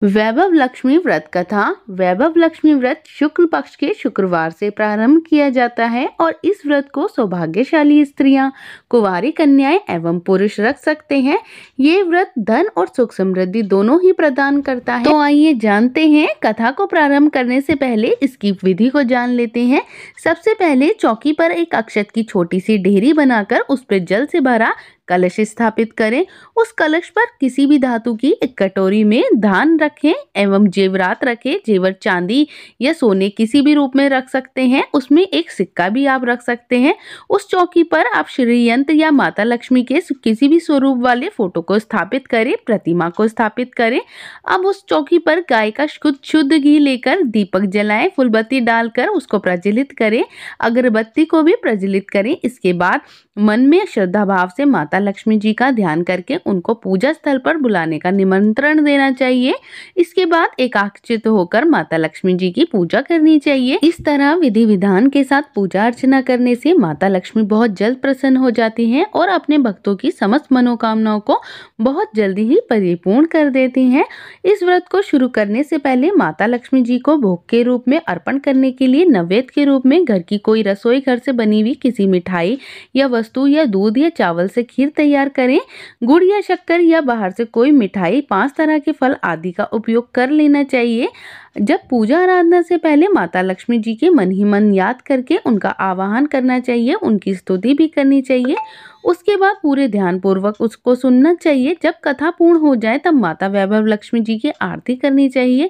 वैभव लक्ष्मी व्रत कथा। वैभव लक्ष्मी व्रत शुक्ल पक्ष के शुक्रवार से प्रारंभ किया जाता है और इस व्रत को सौभाग्यशाली स्त्रियां, कुंवारी कन्याएं एवं पुरुष रख सकते हैं। ये व्रत धन और सुख समृद्धि दोनों ही प्रदान करता है। तो आइए जानते हैं। कथा को प्रारंभ करने से पहले इसकी विधि को जान लेते हैं। सबसे पहले चौकी पर एक अक्षत की छोटी सी ढेरी बनाकर उस पर जल से भरा कलश स्थापित करें। उस कलश पर किसी भी धातु की एक कटोरी में धान रखें एवं जेवरात रखें। जेवर चांदी या सोने किसी भी रूप में रख सकते हैं। उसमें एक सिक्का भी आप रख सकते हैं। उस चौकी पर आप श्री यंत्र या माता लक्ष्मी के किसी भी स्वरूप वाले फोटो को स्थापित करें, प्रतिमा को स्थापित करें। अब उस चौकी पर गाय का शुद्ध घी लेकर दीपक जलाएं, फूलबत्ती डालकर उसको प्रज्वलित करें, अगरबत्ती को भी प्रज्वलित करें। इसके बाद मन में श्रद्धा भाव से माता लक्ष्मी जी का ध्यान करके उनको पूजा स्थल पर बुलाने का निमंत्रण देना चाहिए। इसके बाद एकाग्रचित्त होकर माता लक्ष्मी जी की पूजा करनी चाहिए। इस तरह विधि विधान के साथ पूजा अर्चना करने से माता लक्ष्मी बहुत जल्द प्रसन्न हो जाती हैं और अपने भक्तों की समस्त मनोकामनाओं को बहुत जल्दी ही परिपूर्ण कर देती हैं। इस व्रत को शुरू करने से पहले माता लक्ष्मी जी को भोग के रूप में अर्पण करने के लिए नैवेद्य के रूप में घर की कोई रसोई घर से बनी हुई किसी मिठाई या वस्तु या दूध या चावल से खीर तैयार करें। गुड़ या शक्कर या बाहर से कोई मिठाई, 5 तरह के फल आदि का उपयोग कर लेना चाहिए। जब पूजा आराधना से पहले माता लक्ष्मी जी के मन ही मन याद करके उनका आवाहन करना चाहिए, उनकी स्तुति भी करनी चाहिए। उसके बाद पूरे ध्यान पूर्वक उसको सुनना चाहिए। जब कथा पूर्ण हो जाए तब माता वैभव लक्ष्मी जी की आरती करनी चाहिए।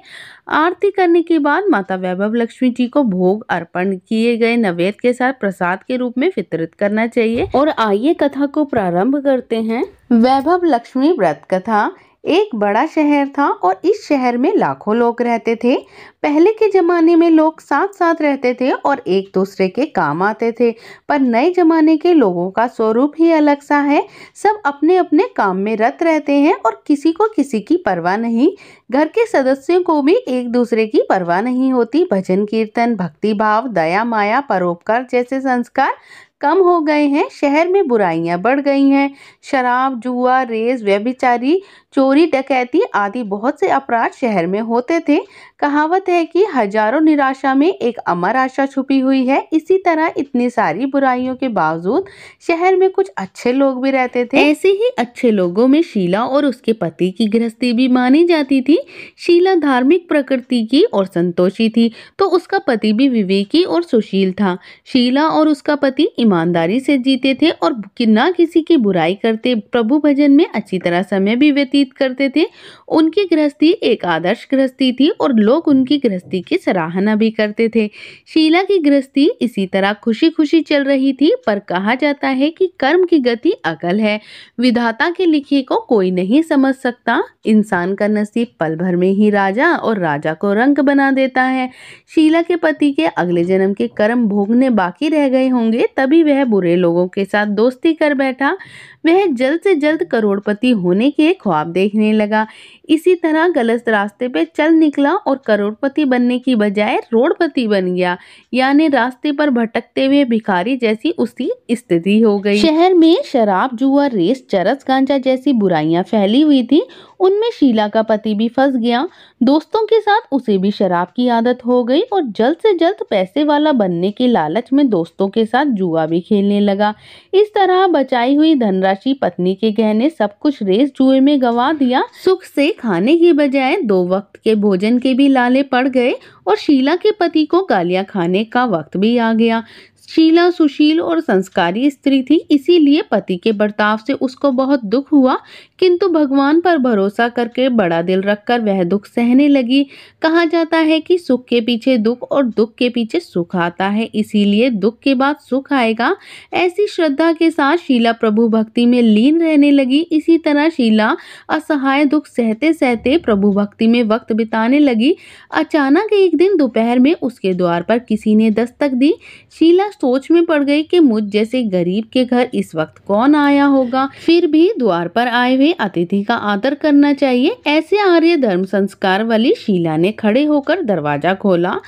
आरती करने के बाद माता वैभव लक्ष्मी जी को भोग अर्पण किए गए नैवेद्य के साथ प्रसाद के रूप में वितरित करना चाहिए। और आइए कथा को प्रारंभ करते हैं। वैभव लक्ष्मी व्रत कथा। एक बड़ा शहर था और इस शहर में लाखों लोग रहते थे। पहले के जमाने में लोग साथ साथ रहते थे और एक दूसरे के काम आते थे, पर नए जमाने के लोगों का स्वरूप ही अलग सा है। सब अपने अपने काम में रत रहते हैं और किसी को किसी की परवाह नहीं। घर के सदस्यों को भी एक दूसरे की परवाह नहीं होती। भजन कीर्तन, भक्ति भाव, दया माया, परोपकार जैसे संस्कार कम हो गए हैं। शहर में बुराइयां बढ़ गई हैं। शराब, जुआ, रेस, व्यभिचारी, चोरी, डकैती आदि बहुत से अपराध शहर में होते थे। कहावत है कि हजारों निराशा में एक अमर आशा छुपी हुई है। इसी तरह इतनी सारी बुराइयों के बावजूद शहर में कुछ अच्छे लोग भी रहते थे। ऐसे ही अच्छे लोगों में शीला और उसके पति की गृहस्थी भी मानी जाती थी। शीला धार्मिक प्रकृति की और संतोषी थी, तो उसका पति भी विवेकी और सुशील था। शीला और उसका पति ईमानदारी से जीते थे और न किसी की बुराई करते, प्रभु भजन में अच्छी तरह समय भी व्यतीत करते थे। उनकी गृहस्थी एक आदर्श गृहस्थी थी और लोग उनकी गृहस्थी की सराहना भी करते थे। शीला की गृहस्थी इसी तरह खुशी खुशी चल रही थी, पर कहा जाता है कि कर्म की गति अकल है। विधाता के लिखे को कोई नहीं समझ सकता। इंसान का नसीब पल भर में ही राजा और राजा को रंक बना देता है। शीला के पति के अगले जन्म के कर्म भोगने बाकी रह गए होंगे, तभी वह बुरे लोगों के साथ दोस्ती कर बैठा। वह जल्द से जल्द करोड़पति होने के ख्वाब देखने लगा। इसी तरह गलत रास्ते पे चल निकला और करोड़पति बनने की बजाय रोडपति बन गया, यानी रास्ते पर भटकते हुए भिखारी जैसी उसकी स्थिति हो गई। शहर में शराब, जुआ, रेस, चरस, गांजा जैसी बुराइयां फैली हुई थी। उनमें शीला का पति भी फंस गया। दोस्तों के साथ उसे भी शराब की आदत हो गई और जल्द से जल्द पैसे वाला बनने के लालच में दोस्तों के साथ जुआ भी खेलने लगा। इस तरह बचाई हुई धनराशि, पत्नी के गहने, सब कुछ रेस जुए में गंवा दिया। सुख से खाने की बजाय 2 वक्त के भोजन के भी लाले पड़ गए और शीला के पति को गालियां खाने का वक्त भी आ गया। शीला सुशील और संस्कारी स्त्री थी, इसीलिए पति के बर्ताव से उसको बहुत दुख हुआ, किंतु भगवान पर भरोसा करके बड़ा दिल रखकर वह दुख सहने लगी। कहा जाता है कि सुख के पीछे दुख और दुख के पीछे सुख आता है, इसीलिए दुख के बाद सुख आएगा। ऐसी श्रद्धा के साथ शीला प्रभु भक्ति में लीन रहने लगी। इसी तरह शीला असहाय दुख सहते सहते प्रभु भक्ति में वक्त बिताने लगी। अचानक एक दिन दोपहर में उसके द्वार पर किसी ने दस्तक दी। शीला सोच में पड़ गई कि मुझ जैसे गरीब के घर इस वक्त कौन आया होगा। फिर भी द्वार पर आए हुए अतिथि का आदर करना चाहिए। ऐसे आर्य धर्म संस्कार वाली शीला ने खड़े होकर दरवाजा खोला।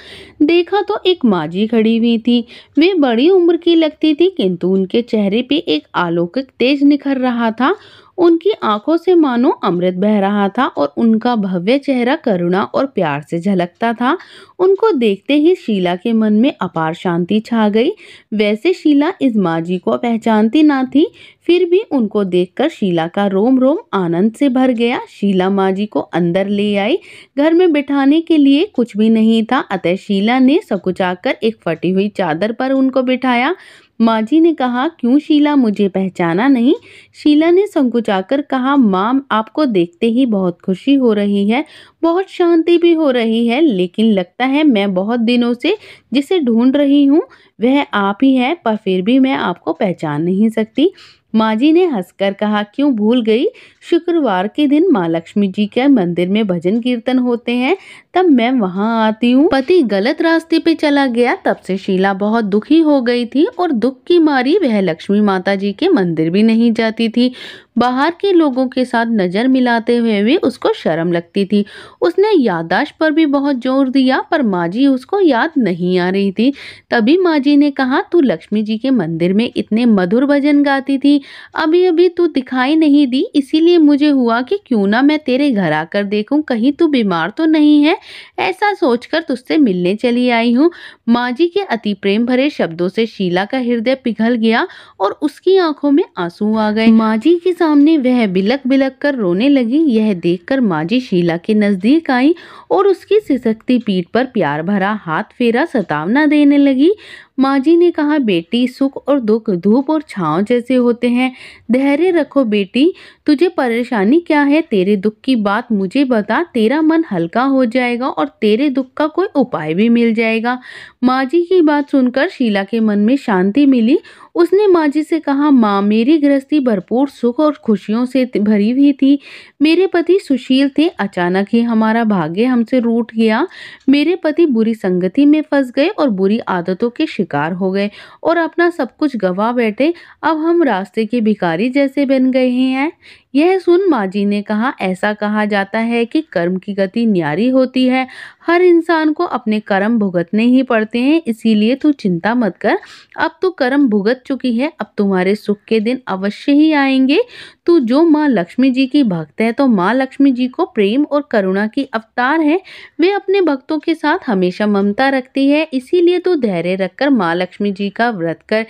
देखा तो एक माजी खड़ी हुई थी। वे बड़ी उम्र की लगती थी, किंतु उनके चेहरे पे एक अलौकिक तेज निखर रहा था। उनकी आंखों से मानो अमृत बह रहा था और उनका भव्य चेहरा करुणा और प्यार से झलकता था। उनको देखते ही शीला के मन में अपार शांति छा गई। वैसे शीला इस माँ जी को पहचानती ना थी, फिर भी उनको देखकर शीला का रोम रोम आनंद से भर गया। शीला माँ जी को अंदर ले आई। घर में बिठाने के लिए कुछ भी नहीं था, अतः शीला ने सकुचाकर एक फटी हुई चादर पर उनको बिठाया। माँ जी ने कहा, क्यों शीला, मुझे पहचाना नहीं? शीला ने संकुचाकर कहा, माँ, आपको देखते ही बहुत खुशी हो रही है, बहुत शांति भी हो रही है, लेकिन लगता है मैं बहुत दिनों से जिसे ढूंढ रही हूँ वह आप ही है, पर फिर भी मैं आपको पहचान नहीं सकती। माँ जी ने हंसकर कहा, क्यों भूल गई? शुक्रवार के दिन माँ लक्ष्मी जी के मंदिर में भजन कीर्तन होते हैं, तब मैं वहां आती हूँ। पति गलत रास्ते पे चला गया, तब से शीला बहुत दुखी हो गई थी और दुख की मारी वह लक्ष्मी माता जी के मंदिर भी नहीं जाती थी। बाहर के लोगों के साथ नजर मिलाते हुए भी उसको शर्म लगती थी। उसने याददाश्त पर भी बहुत जोर दिया, पर माँ जी उसको याद नहीं आ रही थी। तभी माँ जी ने कहा, तू लक्ष्मी जी के मंदिर में इतने मधुर भजन गाती थी, अभी अभी तू दिखाई नहीं दी, इसीलिए मुझे हुआ कि क्यों ना मैं तेरे घर आकर देखूं, कहीं तू बीमार तो नहीं है। ऐसा सोचकर तुझसे मिलने चली आई हूँ। माँ जी के अति प्रेम भरे शब्दों से शीला का हृदय पिघल गया और उसकी आंखों में आंसू आ गए। माँ जी के सामने वह बिलक बिलक कर रोने लगी। यह देखकर माँ जी शीला के नजदीक आई और उसकी सिसकती पीठ पर प्यार भरा हाथ फेरा, सतावना देने लगी। माँ जी ने कहा, बेटी, सुख और दुख धूप और छांव जैसे होते हैं, धैर्य रखो बेटी। तुझे परेशानी क्या है? तेरे दुख की बात मुझे बता, तेरा मन हल्का हो जाएगा और तेरे दुख का कोई उपाय भी मिल जाएगा। माँ जी की बात सुनकर शीला के मन में शांति मिली। उसने माँ जी से कहा, माँ, मेरी गृहस्थी भरपूर सुख और खुशियों से भरी हुई थी। मेरे पति सुशील थे, अचानक ही हमारा भाग्य हमसे रूठ गया। मेरे पति बुरी संगति में फंस गए और बुरी आदतों के शिकार हो गए और अपना सब कुछ गवा बैठे। अब हम रास्ते के भिखारी जैसे बन गए हैं। यह सुन माँ जी ने कहा, ऐसा कहा जाता है कि कर्म की गति न्यारी होती है, हर इंसान को अपने कर्म भुगतने ही पड़ते हैं, इसीलिए तू चिंता मत कर। अब तू कर्म भुगत चुकी है, अब तुम्हारे सुख के दिन अवश्य ही आएंगे। तू जो माँ लक्ष्मी जी की भक्त है, तो माँ लक्ष्मी जी को प्रेम और करुणा की अवतार है। वे अपने भक्तों के साथ हमेशा ममता रखती है, इसीलिए तू धैर्य रखकर माँ लक्ष्मी जी का व्रत कर,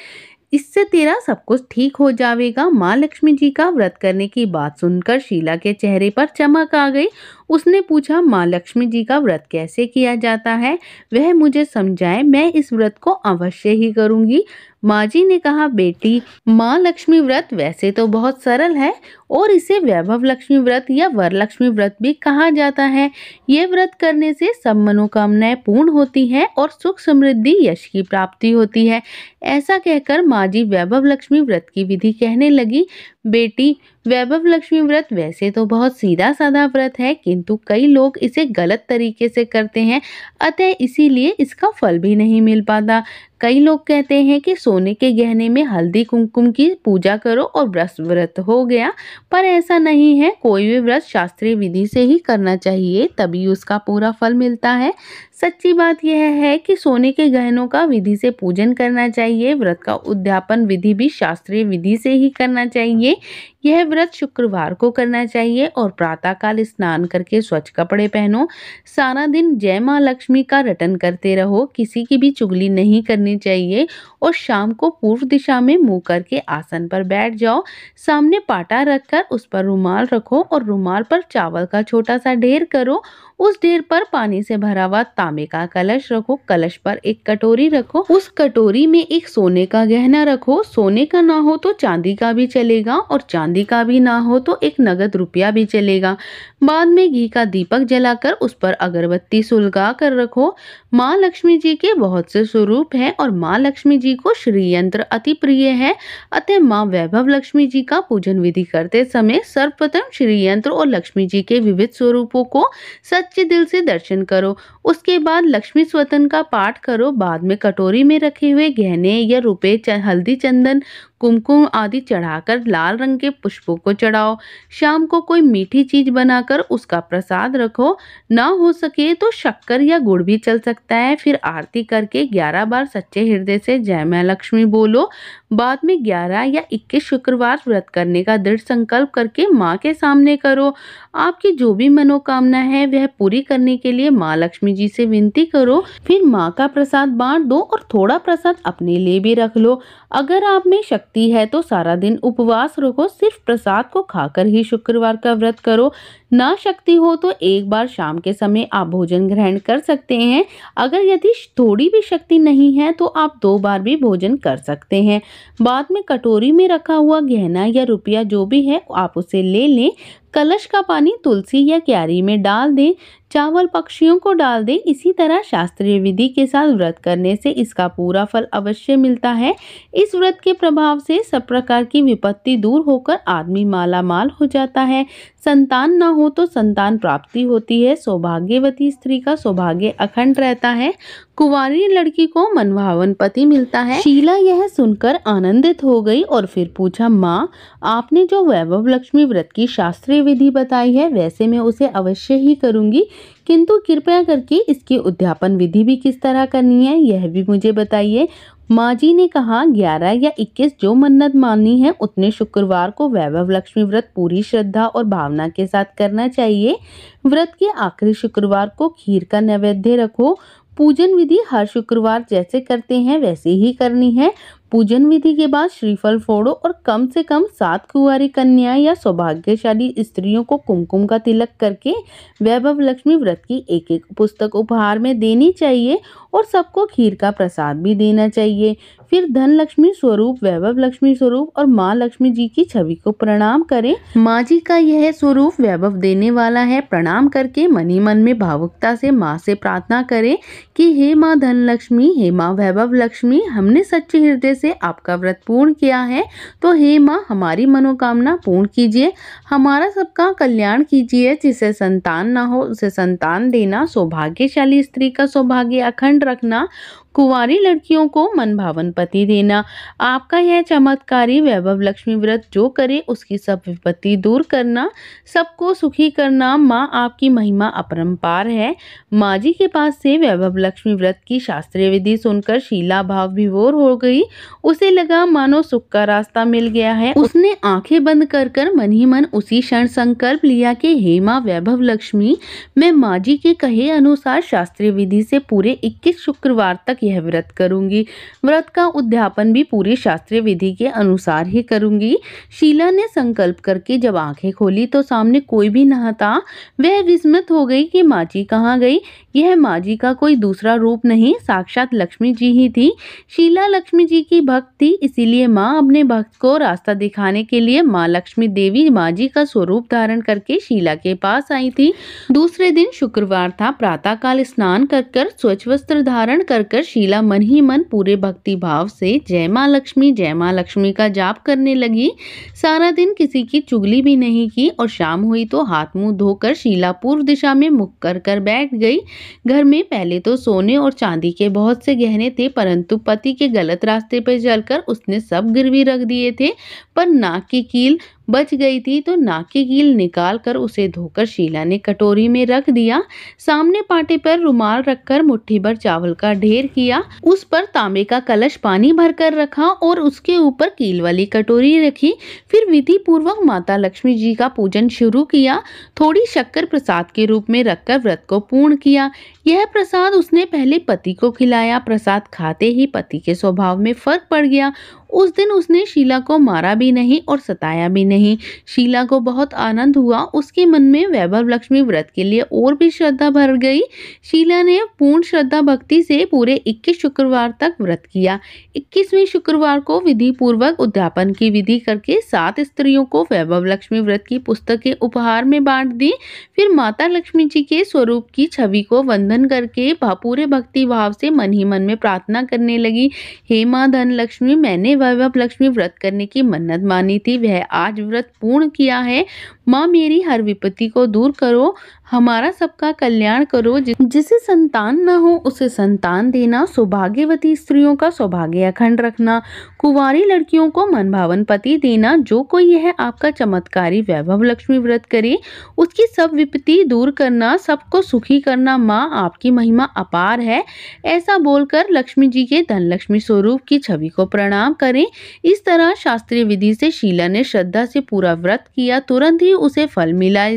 इससे तेरा सब कुछ ठीक हो जाएगा। माँ लक्ष्मी जी का व्रत करने की बात सुनकर शीला के चेहरे पर चमक आ गई। उसने पूछा, माँ लक्ष्मी जी का व्रत कैसे किया जाता है? वह मुझे समझाए, मैं इस व्रत को अवश्य ही करूंगी। माँ जी ने कहा, बेटी, माँ लक्ष्मी व्रत वैसे तो बहुत सरल है और इसे वैभव लक्ष्मी व्रत या वरलक्ष्मी व्रत भी कहा जाता है। यह व्रत करने से सब मनोकामनाएं पूर्ण होती हैं और सुख समृद्धि यश की प्राप्ति होती है। ऐसा कहकर माँ जी वैभव लक्ष्मी व्रत की विधि कहने लगी। बेटी, वैभव लक्ष्मी व्रत वैसे तो बहुत सीधा साधा व्रत है, किंतु कई लोग इसे गलत तरीके से करते हैं, अतः इसीलिए इसका फल भी नहीं मिल पाता। कई लोग कहते हैं कि सोने के गहने में हल्दी कुमकुम की पूजा करो और व्रत हो गया, पर ऐसा नहीं है। कोई भी व्रत शास्त्रीय विधि से ही करना चाहिए, तभी उसका पूरा फल मिलता है। सच्ची बात यह है कि सोने के गहनों का विधि से पूजन करना चाहिए। व्रत का उद्यापन विधि भी शास्त्रीय विधि से ही करना चाहिए। यह व्रत शुक्रवार को करना चाहिए और प्रातःकाल स्नान करके स्वच्छ कपड़े पहनो। सारा दिन जय माँ लक्ष्मी का रटन करते रहो, किसी की भी चुगली नहीं करनी चाहिए और शाम को पूर्व दिशा में मुंह करके आसन पर बैठ जाओ। सामने पाटा रखकर उस पर रुमाल रखो और रुमाल पर चावल का छोटा सा ढेर करो। उस ढेर पर पानी से भरा हुआ तांबे का कलश रखो। कलश पर एक कटोरी रखो, उस कटोरी में एक सोने का गहना रखो। सोने का ना हो तो चांदी का भी चलेगा और चांदी का भी ना हो तो एक नगद रुपया भी चलेगा। बाद में घी का दीपक जलाकर उस पर अगरबत्ती सुलगा कर रखो। माँ लक्ष्मी जी के बहुत से स्वरूप हैं और माँ लक्ष्मी जी को श्री यंत्र अति प्रिय है, अतः माँ वैभव लक्ष्मी जी का पूजन विधि करते समय सर्वप्रथम श्री यंत्र और लक्ष्मी जी के विविध स्वरूपों को सच्चे दिल से दर्शन करो। उसके बाद लक्ष्मी स्वतन का पाठ करो। बाद में कटोरी में रखे हुए गहने या रुपए, हल्दी, चंदन, कुमकुम आदि चढ़ाकर लाल रंग के पुष्पों को चढ़ाओ। शाम को कोई मीठी चीज बनाकर उसका प्रसाद रखो। ना हो सके तो शक्कर या गुड़ भी चल सकता है। फिर आरती करके 11 बार सच्चे हृदय से जय मां लक्ष्मी बोलो। बाद में 11 या 21 शुक्रवार व्रत करने का दृढ़ संकल्प करके माँ के सामने करो। आपकी जो भी मनोकामना है वह पूरी करने के लिए माँ लक्ष्मी जी से विनती करो। फिर माँ का प्रसाद बांट दो और थोड़ा प्रसाद अपने लिए भी रख लो। अगर आप में शक्ति है तो सारा दिन उपवास रखो, सिर्फ प्रसाद को खाकर ही शुक्रवार का व्रत करो। ना शक्ति हो तो एक बार शाम के समय आप भोजन ग्रहण कर सकते हैं। अगर यदि थोड़ी भी शक्ति नहीं है तो आप 2 बार भी भोजन कर सकते हैं। बाद में कटोरी में रखा हुआ गहना या रुपया जो भी है आप उसे ले लें। कलश का पानी तुलसी या क्यारी में डाल दें। चावल पक्षियों को डाल दें। इसी तरह शास्त्रीय विधि के साथ व्रत करने से इसका पूरा फल अवश्य मिलता है। इस व्रत के प्रभाव से सब प्रकार की विपत्ति दूर होकर आदमी माला माल हो जाता है। संतान न हो तो संतान प्राप्ति होती है। सौभाग्यवती स्त्री का सौभाग्य अखंड रहता है। कुंवारी लड़की को मनभावन पति मिलता है। शीला यह सुनकर आनंदित हो गई और फिर पूछा, माँ, आपने जो वैभव लक्ष्मी व्रत की शास्त्रीय विधि बताई है वैसे मैं उसे अवश्य ही करूंगी, किंतु कृपया करके इसकी उद्यापन विधि भी किस तरह करनी है यह भी मुझे बताइए। माँ जी ने कहा, 11 या 21 जो मन्नत मानी है उतने शुक्रवार को वैभव लक्ष्मी व्रत पूरी श्रद्धा और भावना के साथ करना चाहिए। व्रत के आखिरी शुक्रवार को खीर का नैवेद्य रखो। पूजन विधि हर शुक्रवार जैसे करते हैं वैसे ही करनी है। पूजन विधि के बाद श्रीफल फोड़ो और कम से कम 7 कुंवारी कन्याएं या सौभाग्यशाली स्त्रियों को कुमकुम का तिलक करके वैभव लक्ष्मी व्रत की एक एक पुस्तक उपहार में देनी चाहिए और सबको खीर का प्रसाद भी देना चाहिए। फिर धन लक्ष्मी स्वरूप, वैभव लक्ष्मी स्वरूप और माँ लक्ष्मी जी की छवि को प्रणाम करें। माँ जी का यह स्वरूप वैभव देने वाला है। प्रणाम करके मन ही मन में भावुकता से माँ से प्रार्थना करें कि हे माँ धन लक्ष्मी, हे माँ वैभव लक्ष्मी, हमने सच्चे हृदय से आपका व्रत पूर्ण किया है, तो हे माँ हमारी मनोकामना पूर्ण कीजिए, हमारा सबका कल्याण कीजिए। जिसे संतान ना हो उसे संतान देना, सौभाग्यशाली स्त्री का सौभाग्य अखंड रखना, कुंवारी लड़कियों को मनभावन पति देना। आपका यह चमत्कारी वैभव लक्ष्मी व्रत जो करे उसकी सब विपत्ति दूर करना, सबको सुखी करना। माँ आपकी महिमा अपरंपार है। माँ जी के पास से वैभव लक्ष्मी व्रत की शास्त्रीय विधि सुनकर शीला भाव विभोर हो गई। उसे लगा मानो सुख का रास्ता मिल गया है। उसने आंखें बंद कर मन ही मन उसी क्षण संकल्प लिया कि हे माँ वैभव लक्ष्मी, मैं माँ जी के कहे अनुसार शास्त्रीय विधि से पूरे 21 शुक्रवार तक यह व्रत करूंगी। व्रत का उद्यापन भी पूरी शास्त्रीय विधि के अनुसार ही करूंगी। शीला ने संकल्प करके जब आंखें खोली तो सामने कोई भी न था। वह विस्मित हो गई कि माँ जी कहाँ गई। यह माँ जी का कोई दूसरा रूप नहीं, साक्षात लक्ष्मी जी ही थी। शीला लक्ष्मी जी की भक्त थी, इसीलिए माँ अपने भक्त को रास्ता दिखाने के लिए माँ लक्ष्मी देवी माँ जी का स्वरूप धारण करके शीला के पास आई थी। दूसरे दिन शुक्रवार था। प्रातः काल स्नान कर स्वच्छ वस्त्र धारण कर शीला मन ही मन पूरे भक्ति भाव से जय मां लक्ष्मी का जाप करने लगी। सारा दिन किसी की चुगली भी नहीं की और शाम हुई तो हाथ मुंह धोकर शीला पूर्व दिशा में मुख कर बैठ गई। घर में पहले तो सोने और चांदी के बहुत से गहने थे, परंतु पति के गलत रास्ते पर चलकर उसने सब गिरवी रख दिए थे। पर नाक की कील बच गई थी तो नाक की कील निकाल कर उसे धोकर शीला ने कटोरी में रख दिया। सामने पाटे पर रुमाल रखकर मुट्ठी भर चावल का ढेर किया, उस पर तांबे का कलश पानी भरकर रखा और उसके ऊपर कील वाली कटोरी रखी। फिर विधि पूर्वक माता लक्ष्मी जी का पूजन शुरू किया। थोड़ी शक्कर प्रसाद के रूप में रखकर व्रत को पूर्ण किया। यह प्रसाद उसने पहले पति को खिलाया। प्रसाद खाते ही पति के स्वभाव में फर्क पड़ गया। उस दिन उसने शीला को मारा भी नहीं और सताया भी नहीं। शीला को बहुत आनंद हुआ। उसके मन में वैभव लक्ष्मी व्रत के लिए और भी श्रद्धा भर गई। शीला ने पूर्ण श्रद्धा भक्ति से पूरे 21 शुक्रवार तक व्रत किया। 21वें शुक्रवार को विधि पूर्वक उद्यापन की विधि करके 7 स्त्रियों को वैभव लक्ष्मी व्रत की पुस्तकें उपहार में बांट दी। फिर माता लक्ष्मी जी के स्वरूप की छवि को वंदन करके पूरे भक्ति भाव से मन ही मन में प्रार्थना करने लगी, हे माँ धन लक्ष्मी, मैंने वैभव लक्ष्मी व्रत करने की मन्नत मानी थी, वह आज व्रत पूर्ण किया है। माँ मेरी हर विपत्ति को दूर करो, हमारा सबका कल्याण करो। जिसे संतान न हो उसे संतान देना, सौभाग्यवती स्त्रियों का सौभाग्य अखंड रखना, कुंवारी लड़कियों को मनभावन पति देना। जो कोई यह आपका चमत्कारी वैभव लक्ष्मी व्रत करे उसकी सब विपत्ति दूर करना, सबको सुखी करना। माँ आपकी महिमा अपार है। ऐसा बोलकर लक्ष्मी जी के धन लक्ष्मी स्वरूप की छवि को प्रणाम करें। इस तरह शास्त्रीय विधि से शीला ने श्रद्धा से पूरा व्रत किया। तुरंत ही उसे फल मिला।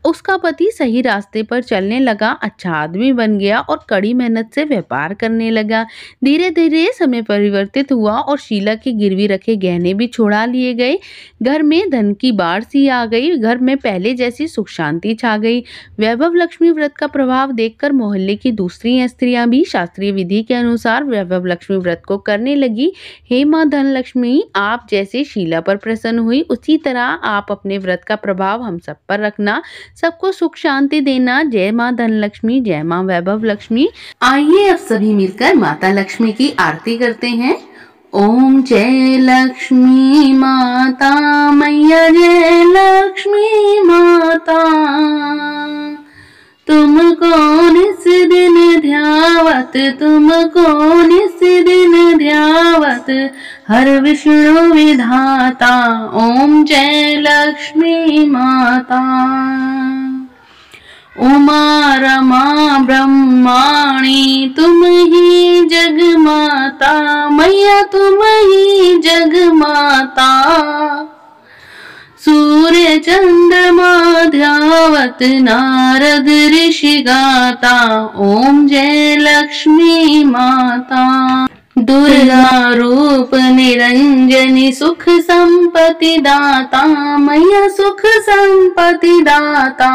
उसका पति सही रास्ते पर चलने लगा, अच्छा आदमी बन गया और कड़ी मेहनत से व्यापार करने लगा। धीरे धीरे समय परिवर्तित हुआ और शीला के गिरवी रखे गहने भी छुड़ा लिए गए। घर में धन की बाढ़ सी आ गई। घर में पहले जैसी सुख शांति छा गई। वैभव लक्ष्मी व्रत का प्रभाव देखकर मोहल्ले की दूसरी स्त्रियां भी शास्त्रीय विधि के अनुसार वैभव लक्ष्मी व्रत को करने लगी। हे माँ धन लक्ष्मी, आप जैसे शीला पर प्रसन्न हुई उसी तरह आप अपने व्रत का प्रभाव हम सब पर रखना, सबको सुख शांति देना। जय माँ धन लक्ष्मी, जय माँ वैभव लक्ष्मी। आइए अब सभी मिलकर माता लक्ष्मी की आरती करते हैं। ओम जय लक्ष्मी माता मैया, जय लक्ष्मी माता, तुमको निस दिन ध्यावत, तुमको निस दिन ध्यावत, हर विष्णु विधाता। ओम जय लक्ष्मी माता। उमा रमा ब्रह्माणी तुम ही जग माता, मैया तुम ही जग माता। सूर्य चंद्रमा ध्यावत, नारद ऋषि गाता। ओम जय लक्ष्मी माता। दुर्गा रूप निरंजनी सुख संपत्ति दाता, मैया सुख संपत्ति दाता।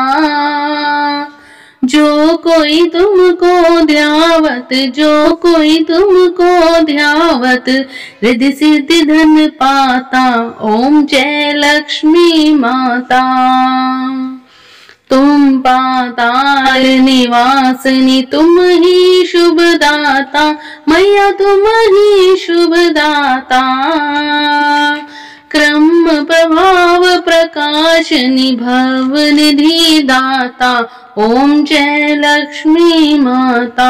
जो कोई तुमको ध्यावत, जो कोई तुमको ध्यावत, रिद्धि सिद्धि धन पाता। ओम जय लक्ष्मी माता। तुम पाताल निवासनी, तुम ही शुभ दाता, मैया तुम ही शुभ दाता। क्रम प्रभाव प्रकाशनी, भव निधि दाता। ओम जय लक्ष्मी माता।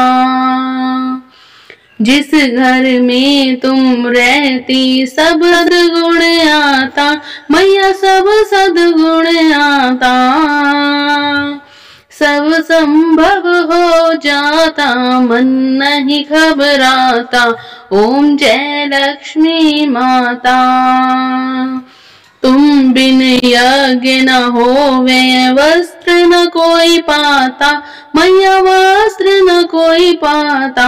जिस घर में तुम रहती सब सद्गुण आता, मैया सब सद्गुण आता। सब संभव हो जाता, मन नहीं घबराता। ओम जय लक्ष्मी माता। तुम बिन यज्ञ न होवे, वस्त्र न कोई पाता, मैया वस्त्र न कोई पाता।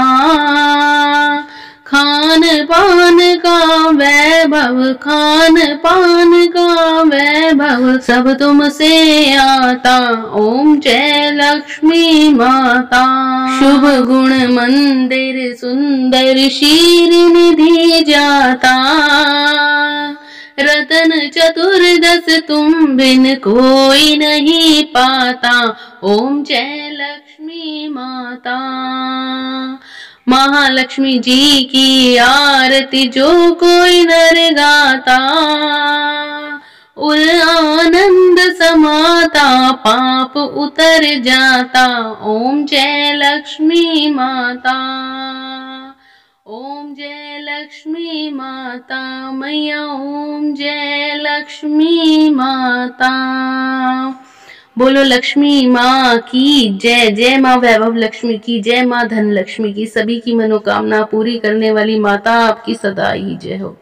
खान पान का वैभव, खान पान का वैभव, सब तुमसे आता। ओम जय लक्ष्मी माता। शुभ गुण मंदिर सुंदर, शीर निधि जाता। रतन चतुर्दश तुम बिन कोई नहीं पाता। ओम जय लक्ष्मी माता। महालक्ष्मी जी की आरती जो कोई नर गाता, उर आनंद समाता, पाप उतर जाता। ओम जय लक्ष्मी माता। ओम जय लक्ष्मी माता मैया, ओम जय लक्ष्मी माता। बोलो लक्ष्मी माँ की जय। जय माँ वैभव लक्ष्मी की जय। माँ धन लक्ष्मी की। सभी की मनोकामना पूरी करने वाली माता आपकी सदा ही जय हो।